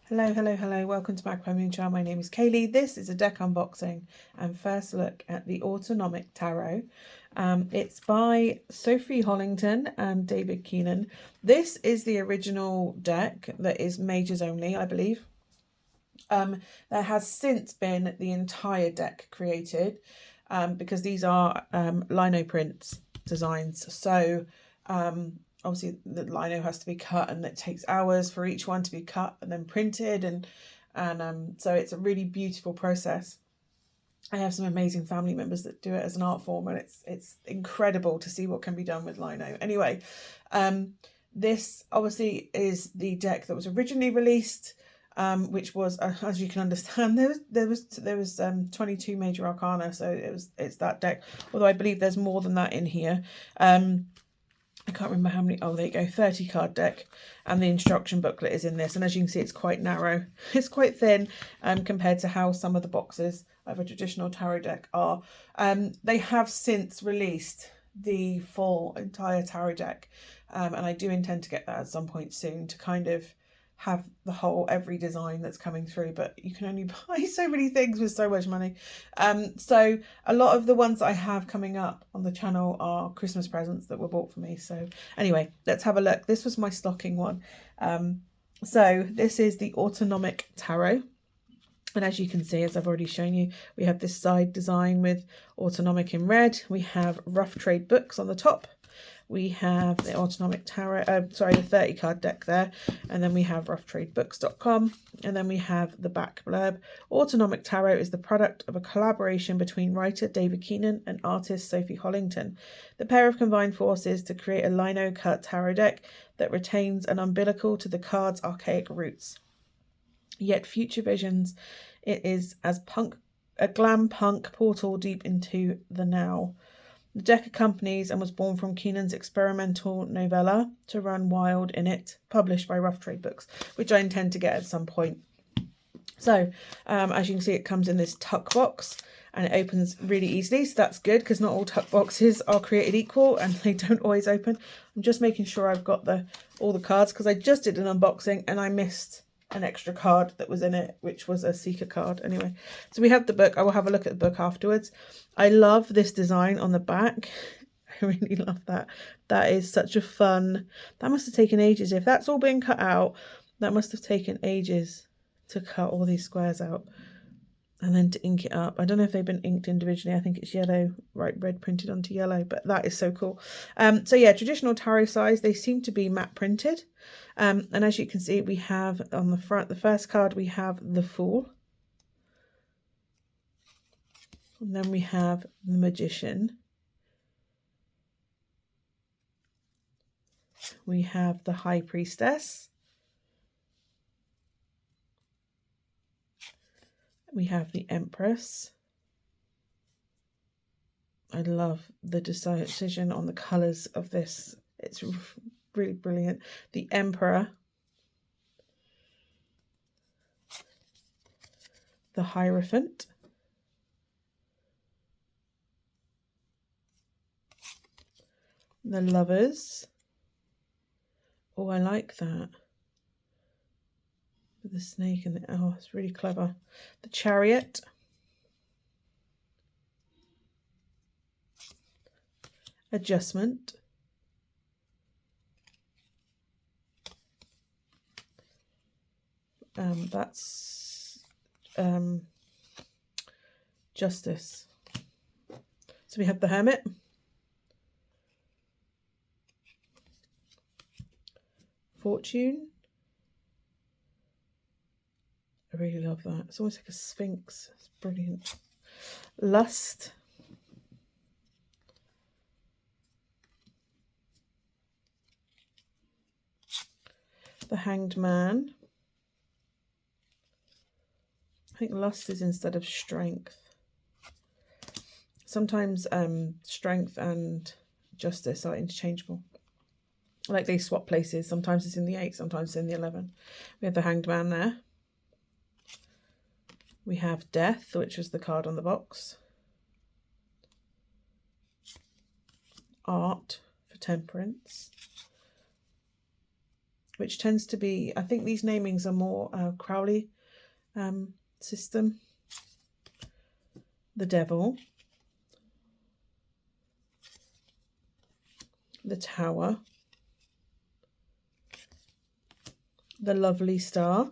Hello, hello, hello. Welcome to Magpie Moonchild. My name is Kayleigh. This is a deck unboxing and first look at the Autonomic Tarot. It's by Sophie Hollington and David Keenan. This is the original deck that is majors only, I believe. There has since been the entire deck created because these are lino prints designs. So obviously the lino has to be cut and it takes hours for each one to be cut and then printed, and so it's a really beautiful process. I have some amazing family members that do it as an art form, and it's incredible to see what can be done with lino. Anyway, this obviously is the deck that was originally released, which was as you can understand, there was 22 major arcana, so it's that deck. Although I believe there's more than that in here. I can't remember how many. Oh, there you go, 30 card deck, and the instruction booklet is in this. And as you can see, it's quite narrow. It's quite thin compared to how some of the boxes of a traditional tarot deck are. They have since released the full entire tarot deck, and I do intend to get that at some point soon to kind of have the whole every design that's coming through, but you can only buy so many things with so much money. So a lot of the ones I have coming up on the channel are Christmas presents that were bought for me. So anyway, let's have a look. This was my stocking one. So this is the Autonomic Tarot. And as you can see, as I've already shown you, we have this side design with Autonomic in red. We have Rough Trade Books on the top. We have the Autonomic Tarot, the 30 card deck there. And then we have roughtradebooks.com. And then we have the back blurb. Autonomic Tarot is the product of a collaboration between writer David Keenan and artist Sophie Hollington. The pair have combined forces to create a Linocut tarot deck that retains an umbilical to the card's archaic roots. Yet future visions, it is as a glam punk portal deep into the now. The deck accompanies and was born from Keenan's experimental novella To Run Wild in It, published by Rough Trade Books, which I intend to get at some point. So as you can see, it comes in this tuck box and it opens really easily. So that's good because not all tuck boxes are created equal and they don't always open. I'm just making sure I've got all the cards because I just did an unboxing and I missed an extra card that was in it, which was a seeker card. Anyway, so we have the book. I will have a look at the book afterwards. I love this design on the back. I really love that. That is such a fun, that must have taken ages. If that's all been cut out, that must have taken ages to cut all these squares out and then to ink it up. I don't know if they've been inked individually. I think it's yellow, right, red printed onto yellow, but that is so cool. So yeah, traditional tarot size, they seem to be matte printed. And as you can see, we have on the front, the first card, we have the Fool. And then we have the Magician. We have the High Priestess. We have the Empress. I love the decision on the colours of this. It's really brilliant. The Emperor. The Hierophant. The Lovers. Oh, I like that. With the snake and oh, it's really clever. The Chariot. Adjustment. That's Justice. So we have the Hermit. Fortune. I really love that. It's almost like a sphinx. It's brilliant. Lust. The Hanged Man. I think lust is instead of strength. Sometimes strength and justice are interchangeable. Like they swap places. Sometimes it's in the 8, sometimes it's in the 11. We have the Hanged Man there. We have Death, which was the card on the box. Art for Temperance. which tends to be, I think these namings are more Crowley system. The Devil, the Tower, the Lovely Star,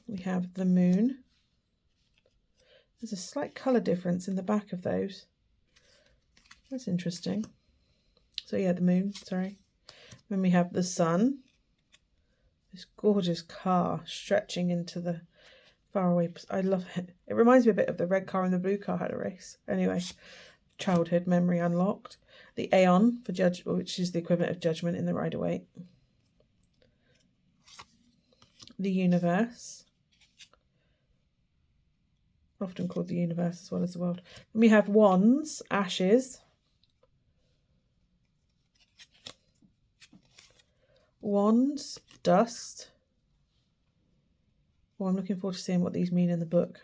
we have the Moon. There's a slight colour difference in the back of those. That's interesting. So yeah, the Moon, sorry. Then we have the Sun, this gorgeous car stretching into the faraway. I love it. It reminds me a bit of the red car and the blue car had a race. Anyway, childhood memory unlocked. The Aeon for Judge, which is the equivalent of Judgment in the Rider-Waite. The Universe, often called the Universe as well as the World. Then we have Wands, Ashes, Wands, Dust. Well, I'm looking forward to seeing what these mean in the book.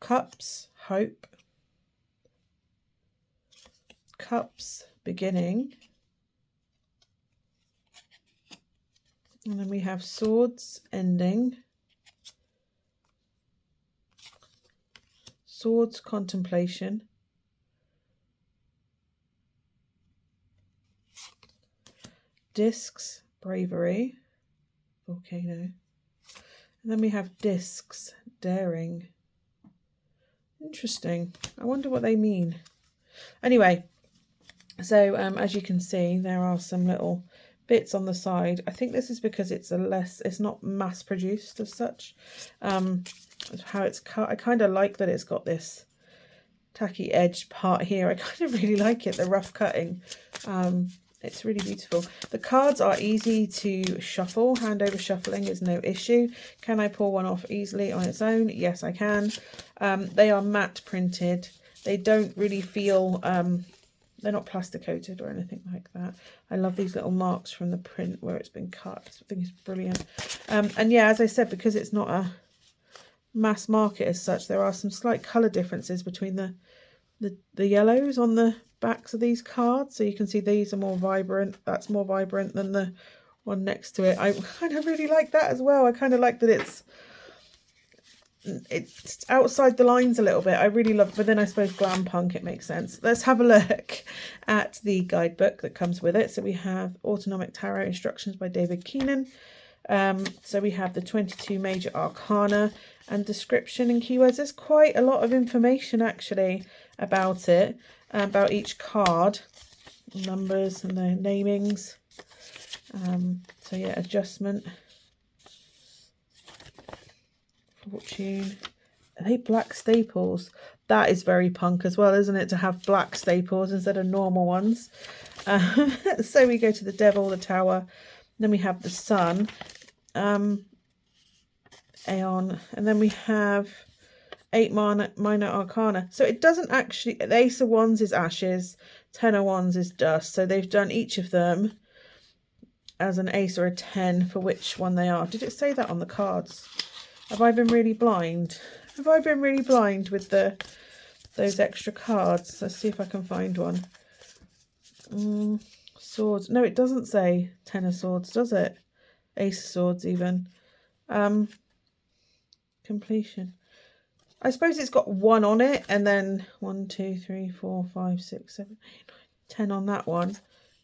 Cups, Hope. Cups, Beginning. And then we have Swords, Ending. Swords, Contemplation. Discs, Bravery. Volcano. And then we have Discs, Daring. Interesting. I wonder what they mean. Anyway, so as you can see, there are some little bits on the side. I think this is because it's not mass produced as such. How it's cut. I kind of like that it's got this tacky edge part here. I kind of really like it, the rough cutting. It's really beautiful. The cards are easy to shuffle. Hand over shuffling is no issue. Can I pull one off easily on its own? Yes, I can. They are matte printed. They don't really feel, they're not plastic coated or anything like that. I love these little marks from the print where it's been cut. I think it's brilliant. And yeah, as I said, because it's not a mass market as such, there are some slight colour differences between the yellows on the backs of these cards. So you can see these are more vibrant. That's more vibrant than the one next to it. I kind of really like that as well. I kind of like that it's outside the lines a little bit. I really love it. But then I suppose glam punk, it makes sense. Let's have a look at the guidebook that comes with it. So we have Autonomic Tarot Instructions by David Keenan. So we have the 22 major arcana and description and keywords. There's quite a lot of information actually about it, about each card, numbers and the namings. So yeah, adjustment, fortune. Are they black staples? That is very punk as well, isn't it, to have black staples instead of normal ones. So we go to the Devil, the Tower, then we have the Sun, Aeon, and then we have 8 minor arcana. So it doesn't actually, the Ace of Wands is Ashes, 10 of Wands is Dust. So they've done each of them as an ace or a 10 for which one they are. Did it say that on the cards? Have I been really blind? Have I been really blind with those extra cards? Let's see if I can find one. Swords. No, it doesn't say 10 of Swords, does it? Ace of Swords even. Completion. I suppose it's got 1 on it, and then 1, 2, 3, 4, 5, 6, 7, 8, 9, 10 on that one.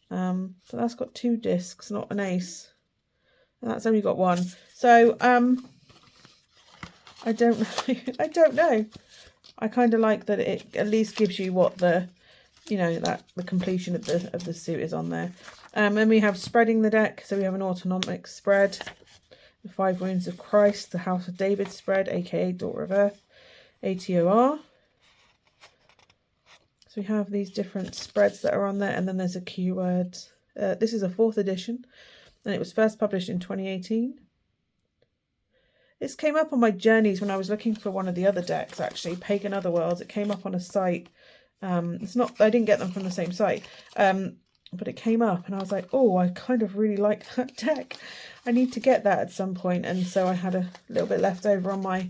But that's got 2 discs, not an ace. And that's only got 1. So I don't know. I don't know. I kind of like that it at least gives you what the, you know, that the completion of the suit is on there. Then we have spreading the deck. So we have an autonomic spread, the 5 wounds of Christ, the House of David spread, aka Daughter of Earth, ATOR. So we have these different spreads that are on there, and then there's a keyword. This is a 4th edition, and it was first published in 2018. This came up on my journeys when I was looking for one of the other decks, actually, Pagan Otherworlds. It came up on a site. It's not, I didn't get them from the same site, but it came up and I was like, oh, I kind of really like that deck. I need to get that at some point. And so I had a little bit left over on my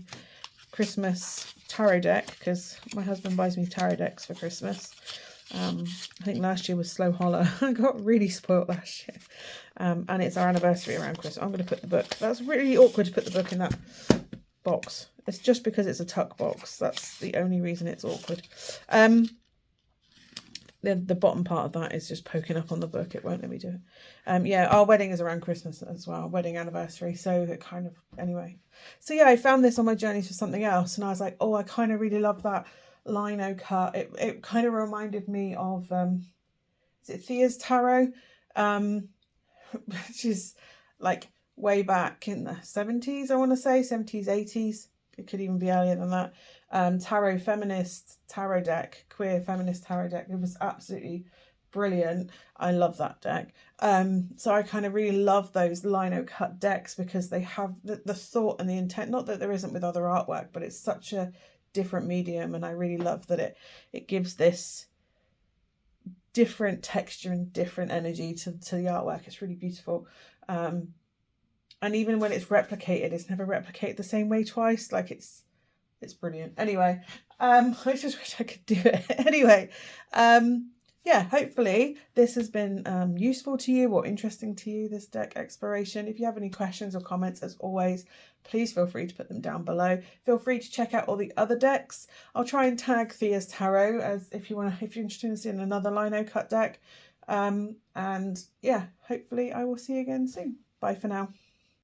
Christmas tarot deck, because my husband buys me tarot decks for Christmas. I think last year was Slow Holler. I got really spoilt last year. And it's our anniversary around Christmas. I'm going to put the book. That's really awkward to put the book in that box. It's just because it's a tuck box. That's the only reason it's awkward. The bottom part of that is just poking up on the book. It won't let me do it. Yeah, our wedding is around Christmas as well, wedding anniversary. So it kind of, anyway. So yeah, I found this on my journeys for something else, and I was like, oh, I kind of really love that Linocut. It kind of reminded me of, is it Thea's Tarot? Which is like way back in the 70s, I want to say, 70s, 80s. It could even be earlier than that. Tarot feminist tarot deck, queer feminist tarot deck. It was absolutely brilliant. I love that deck. So I kind of really love those Linocut decks because they have the thought and the intent, not that there isn't with other artwork, but it's such a different medium, and I really love that it gives this different texture and different energy to the artwork. It's really beautiful. And even when it's replicated, it's never replicated the same way twice. Like it's brilliant. Anyway, I just wish I could do it. Anyway, yeah, hopefully this has been useful to you or interesting to you, this deck exploration. If you have any questions or comments, as always, please feel free to put them down below. Feel free to check out all the other decks. I'll try and tag Thea's Tarot as if you're interested in seeing another Linocut deck. And yeah, hopefully I will see you again soon. Bye for now.